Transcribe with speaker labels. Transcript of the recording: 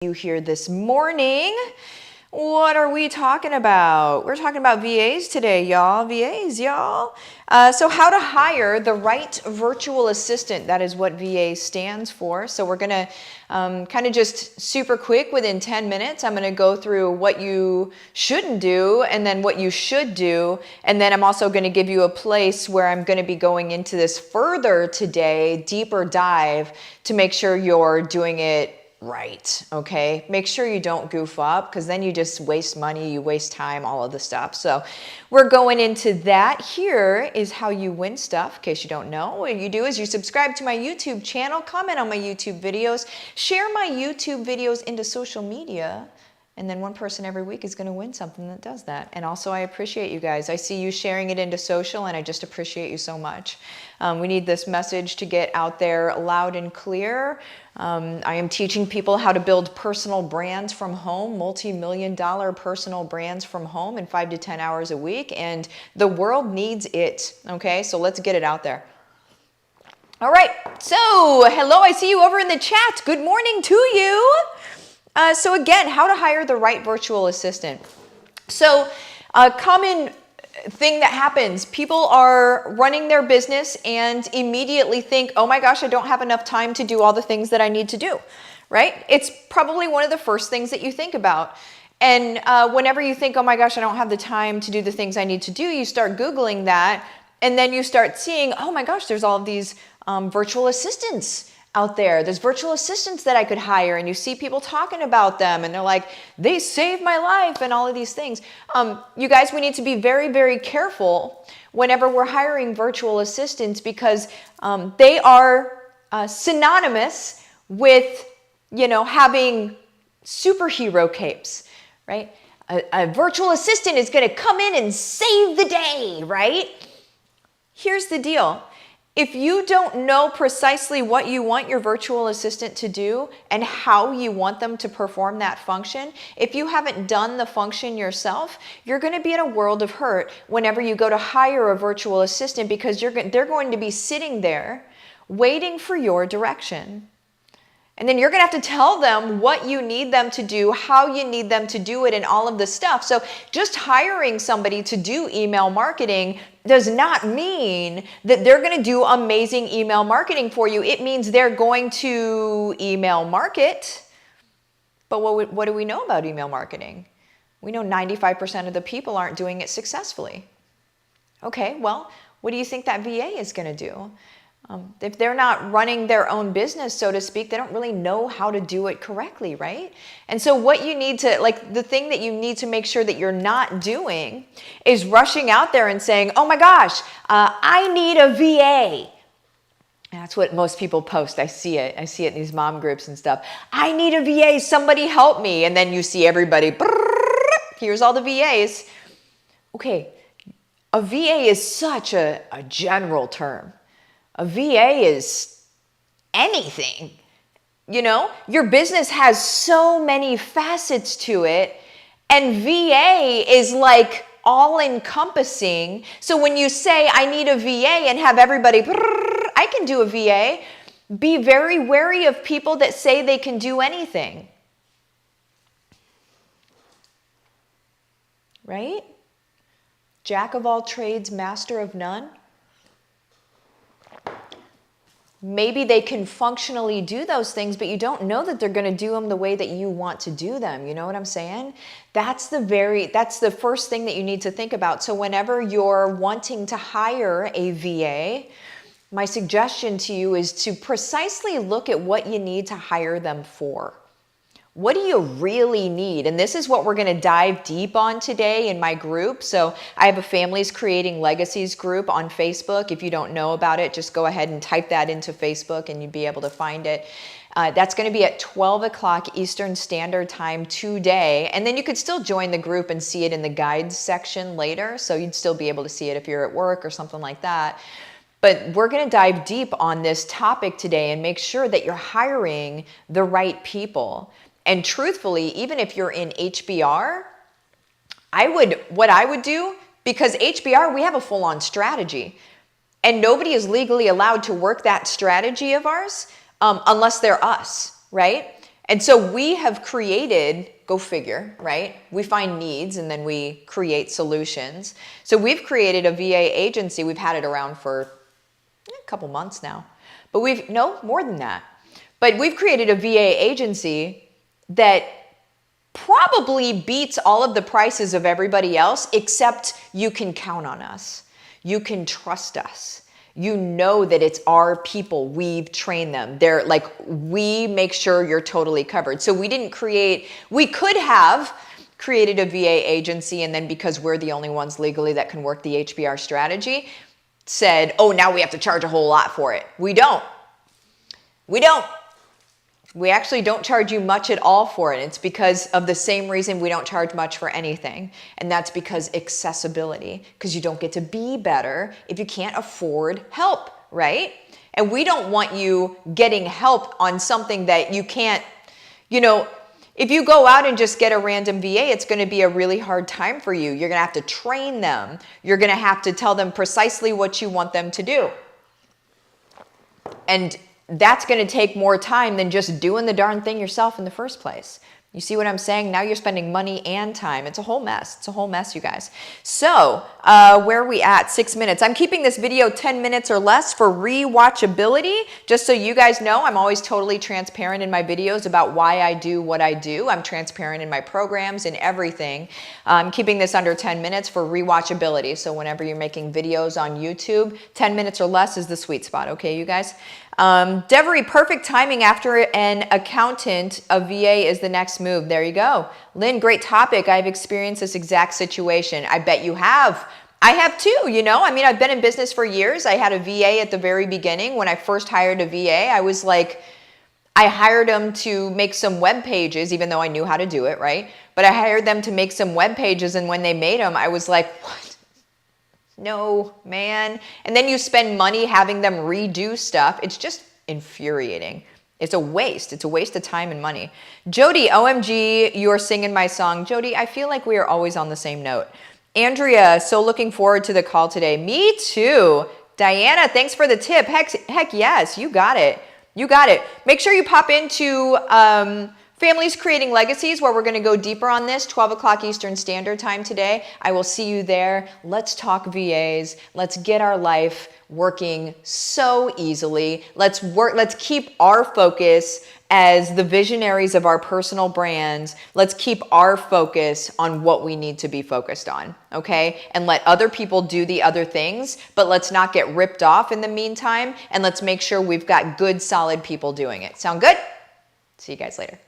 Speaker 1: You here this morning. What are we talking about? We're talking about VAs today, y'all. VAs, y'all. So how to hire the right virtual assistant. That is what VA stands for. So we're going to kind of just super quick within 10 minutes. I'm going to go through what you shouldn't do and then what you should do. And then I'm also going to give you a place where I'm going to be going into this further today, deeper dive to make sure you're doing it right. Okay. Make sure you don't goof up because then you just waste money, you waste time, all of the stuff. So we're going into that. Here is how you win stuff. In case you don't know, what you do is you subscribe to my YouTube channel, comment on my YouTube videos, share my YouTube videos into social media. And then one person every week is going to win something that does that. And also I appreciate you guys. I see you sharing it into social and I just appreciate you so much. We need this message to get out there loud and clear. I am teaching people how to build personal brands from home, multi-million-dollar personal brands from home in 5 to 10 hours a week. And the world needs it. Okay, so let's get it out there. All right, so hello, I see you over in the chat. Good morning to you. So again, how to hire the right virtual assistant. So a common thing that happens, people are running their business and immediately think, oh my gosh, I don't have enough time to do all the things that I need to do, right? It's probably one of the first things that you think about. And whenever you think, oh my gosh, I don't have the time to do the things I need to do, you start Googling that. And then you start seeing, oh my gosh, there's all of these virtual assistants out there. There's virtual assistants that I could hire, and you see people talking about them and they're like, they saved my life and all of these things. You guys, we need to be very, very careful whenever we're hiring virtual assistants because they are synonymous with, having superhero capes, right? A virtual assistant is going to come in and save the day, right? Here's the deal. If you don't know precisely what you want your virtual assistant to do and how you want them to perform that function, if you haven't done the function yourself, you're going to be in a world of hurt whenever you go to hire a virtual assistant because they're going to be sitting there waiting for your direction. And then you're going to have to tell them what you need them to do, how you need them to do it, and all of this stuff. So just hiring somebody to do email marketing does not mean that they're going to do amazing email marketing for you. It means they're going to email market. But what do we know about email marketing? We know 95% of the people aren't doing it successfully. Okay, well, what do you think that VA is going to do? If they're not running their own business, so to speak, they don't really know how to do it correctly, right? And so what you need to, the thing that you need to make sure that you're not doing is rushing out there and saying, oh my gosh, I need a VA. And that's what most people post. I see it. I see it in these mom groups and stuff. I need a VA. Somebody help me. And then you see everybody, here's all the VAs. Okay, a VA is such a general term. A VA is anything, your business has so many facets to it, and VA is like all encompassing. So when you say I need a VA and have everybody, I can do a VA, be very wary of people that say they can do anything. Right? Jack of all trades, master of none. Maybe they can functionally do those things, but you don't know that they're going to do them the way that you want to do them. You know what I'm saying? That's the first thing that you need to think about. So whenever you're wanting to hire a VA, my suggestion to you is to precisely look at what you need to hire them for. What do you really need? And this is what we're going to dive deep on today in my group. So I have a Families Creating Legacies group on Facebook. If you don't know about it, just go ahead and type that into Facebook and you'll be able to find it. That's going to be at 12 o'clock Eastern Standard Time today. And then you could still join the group and see it in the guides section later. So you'd still be able to see it if you're at work or something like that. But we're going to dive deep on this topic today and make sure that you're hiring the right people. And truthfully, even if you're in HBR, what I would do, because HBR, we have a full-on strategy. And nobody is legally allowed to work that strategy of ours unless they're us, right? And so we have created, go figure, right? We find needs and then we create solutions. So we've created a VA agency. We've had it around for a couple months now, but no, more than that. But we've created a VA agency that probably beats all of the prices of everybody else, except you can count on us. You can trust us. You know that it's our people. We've trained them. They're like, we make sure you're totally covered. So we could have created a VA agency, and then because we're the only ones legally that can work the HBR strategy, said, oh, now we have to charge a whole lot for it. We don't. We actually don't charge you much at all for it. It's because of the same reason we don't charge much for anything. And that's because accessibility, because you don't get to be better if you can't afford help, right? And we don't want you getting help on something that you can't, if you go out and just get a random VA, it's going to be a really hard time for you. You're going to have to train them. You're going to have to tell them precisely what you want them to do. And that's going to take more time than just doing the darn thing yourself in the first place. You see what I'm saying? Now you're spending money and time. It's a whole mess. It's a whole mess, you guys. So where are we at? 6 minutes. I'm keeping this video 10 minutes or less for rewatchability. Just so you guys know, I'm always totally transparent in my videos about why I do what I do. I'm transparent in my programs and everything. I'm keeping this under 10 minutes for rewatchability. So whenever you're making videos on YouTube, 10 minutes or less is the sweet spot. Okay, you guys? Devery, perfect timing after an accountant. A VA is the next move. There you go. Lynn, great topic. I've experienced this exact situation. I bet you have. I have too, I've been in business for years. I had a VA at the very beginning. When I first hired a VA, I was like, I hired them to make some web pages, even though I knew how to do it, right? But I hired them to make some web pages, and when they made them, I was like, what? No, man. And then you spend money having them redo stuff. It's just infuriating. It's a waste. It's a waste of time and money. Jody, OMG, you're singing my song. Jody, I feel like we are always on the same note. Andrea, so looking forward to the call today. Me too. Diana, thanks for the tip. Heck yes, you got it. You got it. Make sure you pop into Families Creating Legacies, where we're going to go deeper on this, 12 o'clock Eastern Standard Time today. I will see you there. Let's talk VAs. Let's get our life working so easily. Let's keep our focus as the visionaries of our personal brands. Let's keep our focus on what we need to be focused on, okay? And let other people do the other things, but let's not get ripped off in the meantime, and let's make sure we've got good, solid people doing it. Sound good? See you guys later.